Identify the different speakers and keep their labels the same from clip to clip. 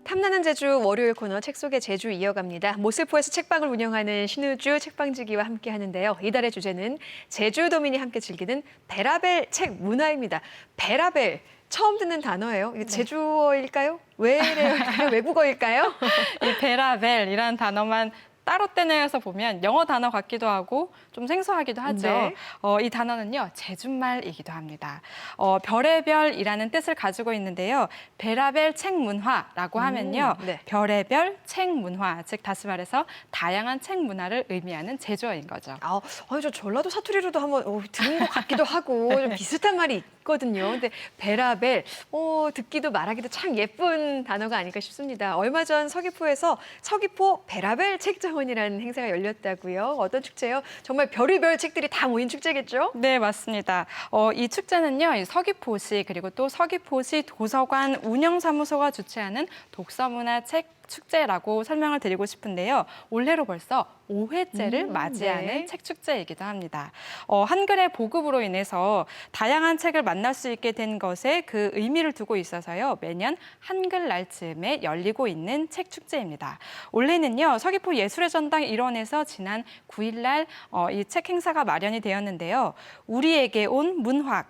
Speaker 1: 탐나는 제주 월요일 코너 책 속의 제주 이어갑니다. 모슬포에서 책방을 운영하는 신우주 책방지기와 함께 하는데요. 이달의 주제는 제주도민이 함께 즐기는 베라벨 책 문화입니다. 베라벨, 처음 듣는 단어예요. 이거 제주어일까요? 외국어일까요?
Speaker 2: 이 베라벨이라는 단어만 따로 떼내서 보면 영어 단어 같기도 하고 좀 생소하기도 하죠.
Speaker 1: 네.
Speaker 2: 이 단어는요, 제주말이기도 합니다. 별의 별이라는 뜻을 가지고 있는데요. 베라벨 책 문화라고 하면요.
Speaker 1: 네.
Speaker 2: 별의 별 책 문화, 즉 다시 말해서 다양한 책 문화를 의미하는 제주어인 거죠.
Speaker 1: 저 전라도 사투리로도 한번 들은 것 같기도 하고 좀 비슷한 말이 있거든요. 근데 베라벨, 듣기도 말하기도 참 예쁜 단어가 아닐까 싶습니다. 얼마 전 서귀포에서 서귀포 베라벨 책정원이라는 행사가 열렸다고요. 어떤 축제요? 정말 별의별 책들이 다 모인 축제겠죠?
Speaker 2: 네, 맞습니다. 이 축제는요, 이 서귀포시 그리고 또 서귀포시 도서관 운영사무소가 주최하는 독서문화책 축제라고 설명을 드리고 싶은데요. 올해로 벌써 5회째를 맞이하는
Speaker 1: 네.
Speaker 2: 책 축제이기도 합니다. 한글의 보급으로 인해서 다양한 책을 만날 수 있게 된 것에 그 의미를 두고 있어서요. 매년 한글날 즈음에 열리고 있는 책 축제입니다. 올해는요. 서귀포 예술의 전당 일원에서 지난 9일날 이 책 행사가 마련이 되었는데요. 우리에게 온 문학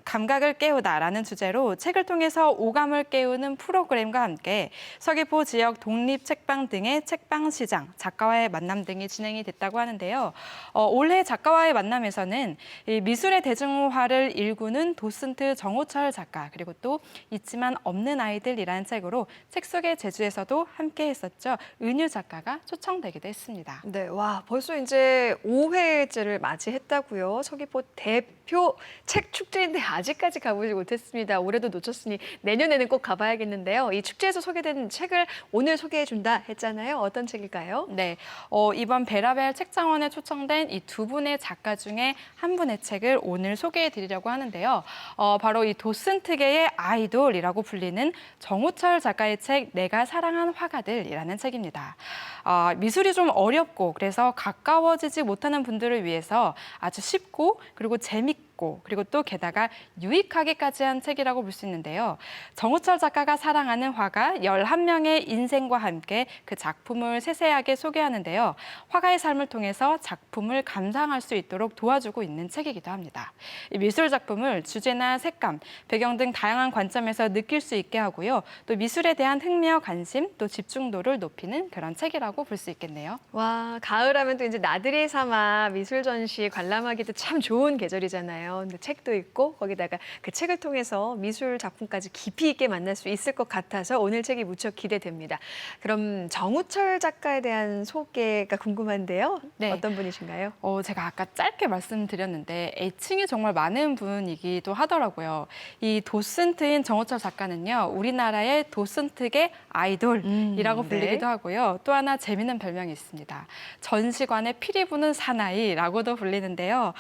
Speaker 2: 감각을 깨우다라는 주제로 책을 통해서 오감을 깨우는 프로그램과 함께 서귀포 지역 독립책방 등의 책방 시장, 작가와의 만남 등이 진행이 됐다고 하는데요. 올해 작가와의 만남에서는 이 미술의 대중화를 일구는 도슨트 정호철 작가, 그리고 또 있지만 없는 아이들이라는 책으로 책 속의 제주에서도 함께 했었죠. 은유 작가가 초청되기도 했습니다.
Speaker 1: 네, 와, 벌써 이제 5회째를 맞이했다고요. 서귀포 대표 책 축제인데 아직까지 가보지 못했습니다. 올해도 놓쳤으니 내년에는 꼭 가봐야겠는데요. 이 축제에서 소개된 책을 오늘 소개해준다 했잖아요. 어떤 책일까요?
Speaker 2: 네, 이번 베라벨 책장원에 초청된 이 두 분의 작가 중에 한 분의 책을 오늘 소개해드리려고 하는데요. 바로 이 도슨트계의 아이돌이라고 불리는 정호철 작가의 책 내가 사랑한 화가들이라는 책입니다. 미술이 좀 어렵고 그래서 가까워지지 못하는 분들을 위해서 아주 쉽고 그리고 재밌고 그리고 또 게다가 유익하게까지 한 책이라고 볼 수 있는데요. 정호철 작가가 사랑하는 화가 11명의 인생과 함께 그 작품을 세세하게 소개하는데요. 화가의 삶을 통해서 작품을 감상할 수 있도록 도와주고 있는 책이기도 합니다. 이 미술 작품을 주제나 색감, 배경 등 다양한 관점에서 느낄 수 있게 하고요. 또 미술에 대한 흥미와 관심, 또 집중도를 높이는 그런 책이라고 볼 수 있겠네요.
Speaker 1: 와, 가을하면 또 이제 나들이 삼아 미술 전시 관람하기도 참 좋은 계절이잖아요. 근데 책도 있고 거기다가 그 책을 통해서 미술 작품까지 깊이 있게 만날 수 있을 것 같아서 오늘 책이 무척 기대됩니다. 그럼 정우철 작가에 대한 소개가 궁금한데요.
Speaker 2: 네.
Speaker 1: 어떤 분이신가요?
Speaker 2: 제가 아까 짧게 말씀드렸는데 애칭이 정말 많은 분이기도 하더라고요. 이 도슨트인 정호철 작가는요. 우리나라의 도슨트계 아이돌이라고 불리기도 하고요. 또 하나 재미있는 별명이 있습니다. 전시관에 피리 부는 사나이라고도 불리는데요.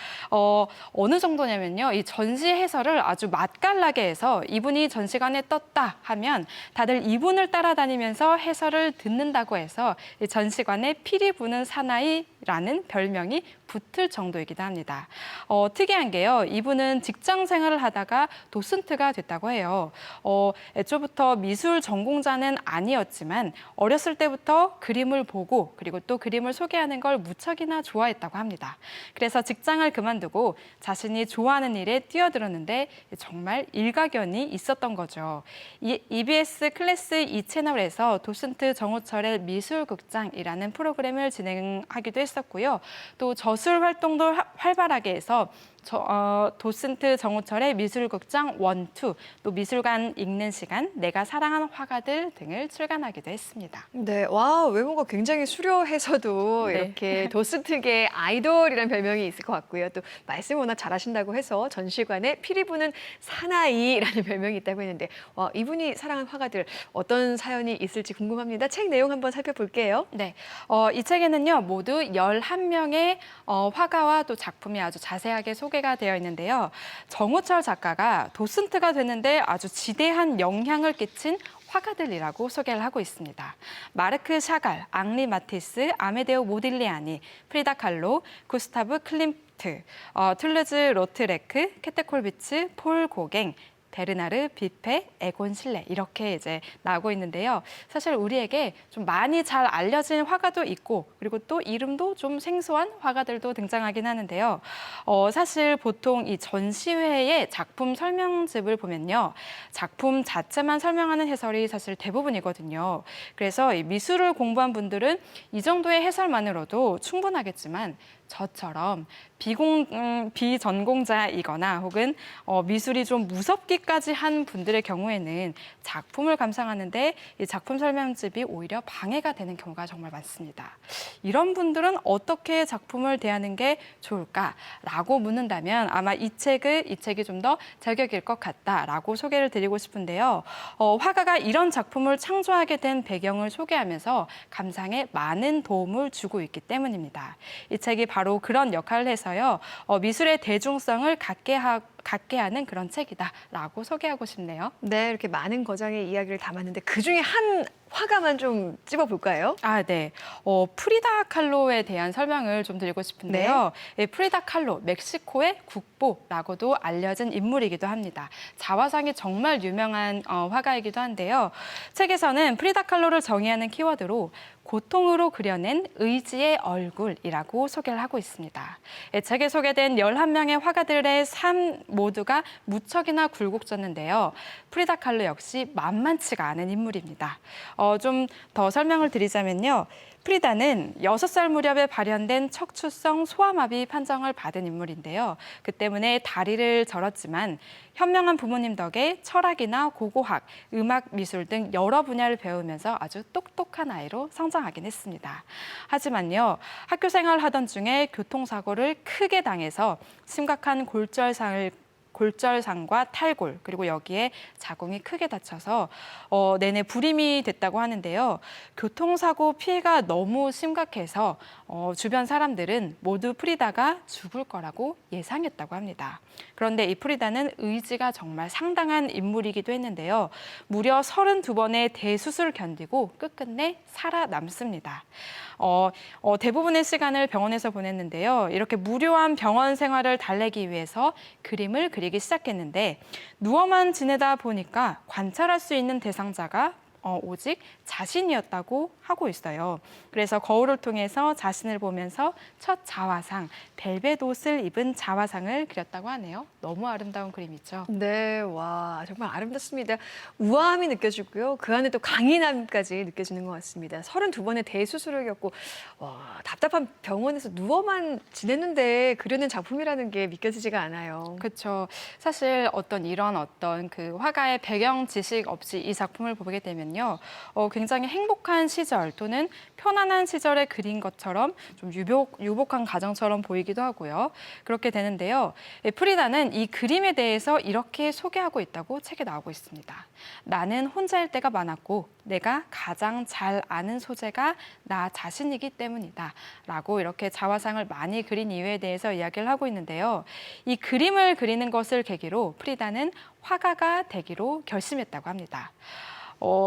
Speaker 2: 어느 정도냐면요. 이 전시 해설을 아주 맛깔나게 해서 이분이 전시관에 떴다 하면 다들 이분을 따라다니면서 해설을 듣는다고 해서 이 전시관에 피리 부는 사나이라는 별명이 붙을 정도이기도 합니다. 특이한 게요. 이분은 직장 생활을 하다가 도슨트가 됐다고 해요. 애초부터 미술 전공자는 아니었지만 어렸을 때부터 그림을 보고 그리고 또 그림을 소개하는 걸 무척이나 좋아했다고 합니다. 그래서 직장을 그만두고 자신이 좋아하는 일에 뛰어들었는데 정말 일가견이 있었던 거죠. EBS 클래스 2 채널에서 도슨트 정호철의 미술극장이라는 프로그램을 진행하기도 했었고요. 또 저술 활동도 활발하게 해서 도슨트 정호철의 미술극장 1, 2, 또 미술관 읽는 시간, 내가 사랑한 화가들 등을 출간하기도 했습니다.
Speaker 1: 네, 와, 외모가 굉장히 수려해서도
Speaker 2: 네.
Speaker 1: 이렇게 도슨트계 아이돌이라는 별명이 있을 것 같고요. 또 말씀 워낙 잘하신다고 해서 전시관에 피리 부는 사나이라는 별명이 있다고 했는데 와, 이분이 사랑한 화가들 어떤 사연이 있을지 궁금합니다. 책 내용 한번 살펴볼게요.
Speaker 2: 네, 이 책에는요 모두 11명의 화가와 또 작품이 아주 자세하게 소개가 되어 있는데요. 정호철 작가가 도슨트가 되는데 아주 지대한 영향을 끼친 화가들이라고 소개를 하고 있습니다. 마르크 샤갈, 앙리 마티스, 아메데오 모딜리아니, 프리다 칼로, 구스타브 클림트, 툴루즈 로트레크, 케테 콜비츠, 폴 고갱, 베르나르 비페, 에곤 실레 이렇게 이제 나오고 있는데요. 사실 우리에게 좀 많이 잘 알려진 화가도 있고 그리고 또 이름도 좀 생소한 화가들도 등장하긴 하는데요. 사실 보통 이 전시회의 작품 설명집을 보면요. 작품 자체만 설명하는 해설이 사실 대부분이거든요. 그래서 이 미술을 공부한 분들은 이 정도의 해설만으로도 충분하겠지만 저처럼 비전공자이거나 혹은 미술이 좀 무섭기까지 한 분들의 경우에는 작품을 감상하는데 이 작품 설명집이 오히려 방해가 되는 경우가 정말 많습니다. 이런 분들은 어떻게 작품을 대하는 게 좋을까라고 묻는다면 아마 이 책이 좀 더 제격일 것 같다라고 소개를 드리고 싶은데요. 화가가 이런 작품을 창조하게 된 배경을 소개하면서 감상에 많은 도움을 주고 있기 때문입니다. 이 책이 바로 그런 역할을 해서요. 미술의 대중성을 갖게 하는 그런 책이다라고 소개하고 싶네요.
Speaker 1: 네, 이렇게 많은 거장의 이야기를 담았는데 그중에 한 화가만 좀 찝어볼까요?
Speaker 2: 아, 네. 프리다 kahlo에 대한 설명을 좀 드리고 싶은데요. 예, 프리다 kahlo, 멕시코의 국보라고도 알려진 인물이기도 합니다. 자화상이 정말 유명한 화가이기도 한데요. 책에서는 프리다 kahlo를 정의하는 키워드로 고통으로 그려낸 의지의 얼굴이라고 소개를 하고 있습니다. 예, 책에 소개된 11명의 화가들의 삶 모두가 무척이나 굴곡졌는데요. 프리다 kahlo 역시 만만치가 않은 인물입니다. 좀 더 설명을 드리자면요. 프리다는 6살 무렵에 발현된 척추성 소아마비 판정을 받은 인물인데요. 그 때문에 다리를 절었지만 현명한 부모님 덕에 철학이나 고고학, 음악, 미술 등 여러 분야를 배우면서 아주 똑똑한 아이로 성장하긴 했습니다. 하지만요, 학교 생활하던 중에 교통사고를 크게 당해서 심각한 골절상과 탈골, 그리고 여기에 자궁이 크게 다쳐서 내내 불임이 됐다고 하는데요. 교통사고 피해가 너무 심각해서 주변 사람들은 모두 프리다가 죽을 거라고 예상했다고 합니다. 그런데 이 프리다는 의지가 정말 상당한 인물이기도 했는데요. 무려 32번의 대수술을 견디고 끝끝내 살아남습니다. 대부분의 시간을 병원에서 보냈는데요. 이렇게 무료한 병원 생활을 달래기 위해서 그림을 그리기 시작했는데 누워만 지내다 보니까 관찰할 수 있는 대상자가 오직 자신이었다고 하고 있어요. 그래서 거울을 통해서 자신을 보면서 첫 자화상, 벨벳옷을 입은 자화상을 그렸다고 하네요. 너무 아름다운 그림이죠.
Speaker 1: 네, 와, 정말 아름답습니다. 우아함이 느껴지고요. 그 안에 또 강인함까지 느껴지는 것 같습니다. 32번의 대수술을 겪고, 와, 답답한 병원에서 누워만 지냈는데 그려낸 작품이라는 게 믿겨지지가 않아요.
Speaker 2: 그렇죠. 사실 이런 그 화가의 배경 지식 없이 이 작품을 보게 되면요. 굉장히 행복한 시절 또는 편안한 시절에 그린 것처럼 좀 유복한 가정처럼 보이기도 하고요. 그렇게 되는데요. 프리다는 이 그림에 대해서 이렇게 소개하고 있다고 책에 나오고 있습니다. 나는 혼자일 때가 많았고 내가 가장 잘 아는 소재가 나 자신이기 때문이다. 라고 이렇게 자화상을 많이 그린 이유에 대해서 이야기를 하고 있는데요. 이 그림을 그리는 것을 계기로 프리다는 화가가 되기로 결심했다고 합니다.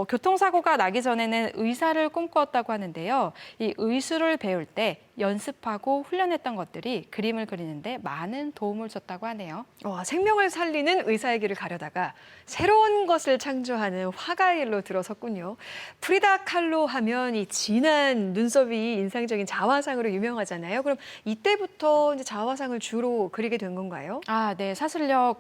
Speaker 2: 교통사고가 나기 전에는 의사를 꿈꾸었다고 하는데요. 이 의술을 배울 때 연습하고 훈련했던 것들이 그림을 그리는데 많은 도움을 줬다고 하네요.
Speaker 1: 와, 생명을 살리는 의사의 길을 가려다가 새로운 것을 창조하는 화가의 길로 들어섰군요. 프리다 칼로 하면 이 진한 눈썹이 인상적인 자화상으로 유명하잖아요. 그럼 이때부터 이제 자화상을 주로 그리게 된 건가요?
Speaker 2: 아, 네. 사실요,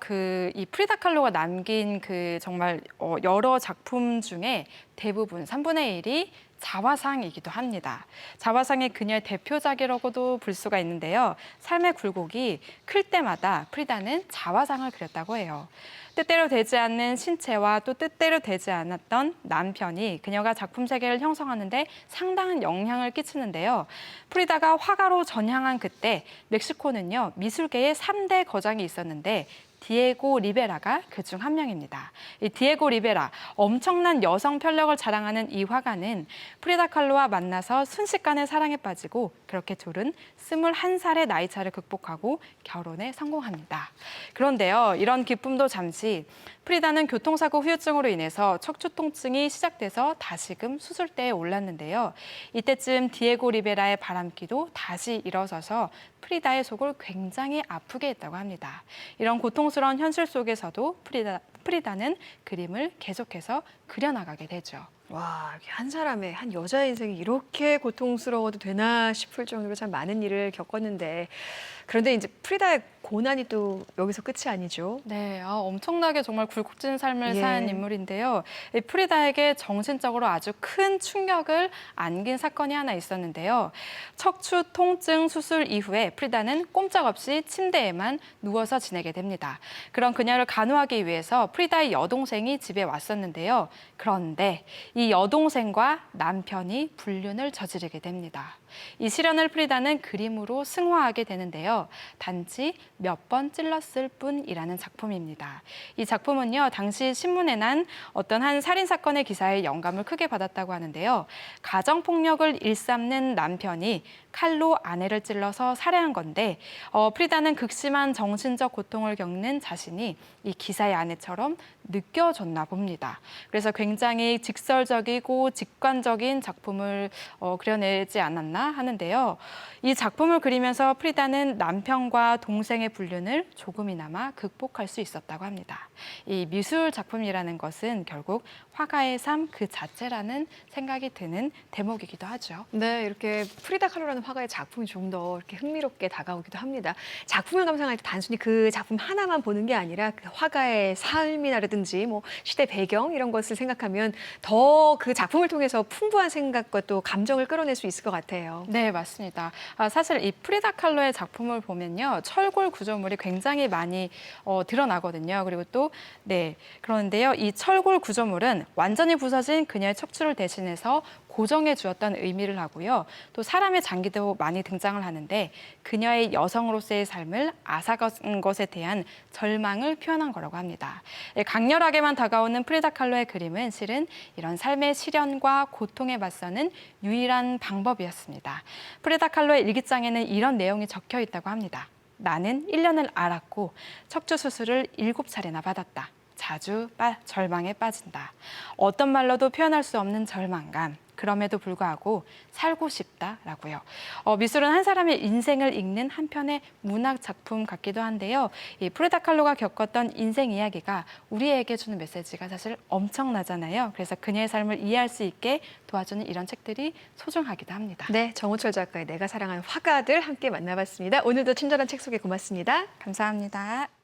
Speaker 2: 이 프리다 칼로가 남긴 정말 여러 작품 중에 대부분 3분의 1이 자화상이기도 합니다. 자화상이 그녀의 대표작이라고도 볼 수가 있는데요. 삶의 굴곡이 클 때마다 프리다는 자화상을 그렸다고 해요. 뜻대로 되지 않는 신체와 또 뜻대로 되지 않았던 남편이 그녀가 작품 세계를 형성하는데 상당한 영향을 끼치는데요. 프리다가 화가로 전향한 그때 멕시코는요, 미술계에 3대 거장이 있었는데 디에고 리베라가 그중 한 명입니다. 이 디에고 리베라, 엄청난 여성 편력을 자랑하는 이 화가는 프리다 칼로와 만나서 순식간에 사랑에 빠지고 그렇게 둘은 21살의 나이 차를 극복하고 결혼에 성공합니다. 그런데요, 이런 기쁨도 잠시 프리다는 교통사고 후유증으로 인해서 척추 통증이 시작돼서 다시금 수술대에 올랐는데요. 이때쯤 디에고 리베라의 바람기도 다시 일어서서 프리다의 속을 굉장히 아프게 했다고 합니다. 이런 고통스러운 현실 속에서도 프리다는 그림을 계속해서 그려나가게 되죠.
Speaker 1: 와, 이렇게 한 사람의, 한 여자의 인생이 이렇게 고통스러워도 되나 싶을 정도로 참 많은 일을 겪었는데, 그런데 이제 프리다의 고난이 또 여기서 끝이 아니죠.
Speaker 2: 네, 엄청나게 정말 굴곡진 삶을
Speaker 1: 예.
Speaker 2: 산 인물인데요. 이 프리다에게 정신적으로 아주 큰 충격을 안긴 사건이 하나 있었는데요. 척추 통증 수술 이후에 프리다는 꼼짝없이 침대에만 누워서 지내게 됩니다. 그런 그녀를 간호하기 위해서 프리다의 여동생이 집에 왔었는데요. 그런데 이 여동생과 남편이 불륜을 저지르게 됩니다. 이 시련을 프리다는 그림으로 승화하게 되는데요. 단지 몇 번 찔렀을 뿐이라는 작품입니다. 이 작품은요, 당시 신문에 난 어떤 한 살인사건의 기사에 영감을 크게 받았다고 하는데요. 가정폭력을 일삼는 남편이 칼로 아내를 찔러서 살해한 건데 프리다는 극심한 정신적 고통을 겪는 자신이 이 기사의 아내처럼 느껴졌나 봅니다. 그래서 굉장히 직설적이고 직관적인 작품을 그려내지 않았나 하는데요. 이 작품을 그리면서 프리다는 남편과 동생의 불륜을 조금이나마 극복할 수 있었다고 합니다. 이 미술 작품이라는 것은 결국 화가의 삶 그 자체라는 생각이 드는 대목이기도 하죠.
Speaker 1: 네, 이렇게 프리다 칼로라는 화가의 작품이 좀 더 이렇게 흥미롭게 다가오기도 합니다. 작품을 감상할 때 단순히 그 작품 하나만 보는 게 아니라 그 화가의 삶이라든지 뭐 시대 배경 이런 것을 생각하면 더 그 작품을 통해서 풍부한 생각과 또 감정을 끌어낼 수 있을 것 같아요.
Speaker 2: 네, 맞습니다. 사실 이 프리다 칼로의 작품을 보면요. 철골 구조물이 굉장히 많이 드러나거든요. 그리고 또, 네. 그런데요. 이 철골 구조물은 완전히 부서진 그녀의 척추를 대신해서 고정해 주었던 의미를 하고요. 또 사람의 장기도 많이 등장을 하는데 그녀의 여성으로서의 삶을 앗아간 것에 대한 절망을 표현한 거라고 합니다. 강렬하게만 다가오는 프리다 칼로의 그림은 실은 이런 삶의 시련과 고통에 맞서는 유일한 방법이었습니다. 프리다 칼로의 일기장에는 이런 내용이 적혀 있다고 합니다. 나는 1년을 앓았고 척추 수술을 7차례나 받았다. 자주 절망에 빠진다. 어떤 말로도 표현할 수 없는 절망감. 그럼에도 불구하고 살고 싶다라고요. 미술은 한 사람의 인생을 읽는 한편의 문학 작품 같기도 한데요. 이 프리다 칼로가 겪었던 인생 이야기가 우리에게 주는 메시지가 사실 엄청나잖아요. 그래서 그녀의 삶을 이해할 수 있게 도와주는 이런 책들이 소중하기도 합니다.
Speaker 1: 네, 정호철 작가의 내가 사랑하는 화가들 함께 만나봤습니다. 오늘도 친절한 책 소개 고맙습니다.
Speaker 2: 감사합니다.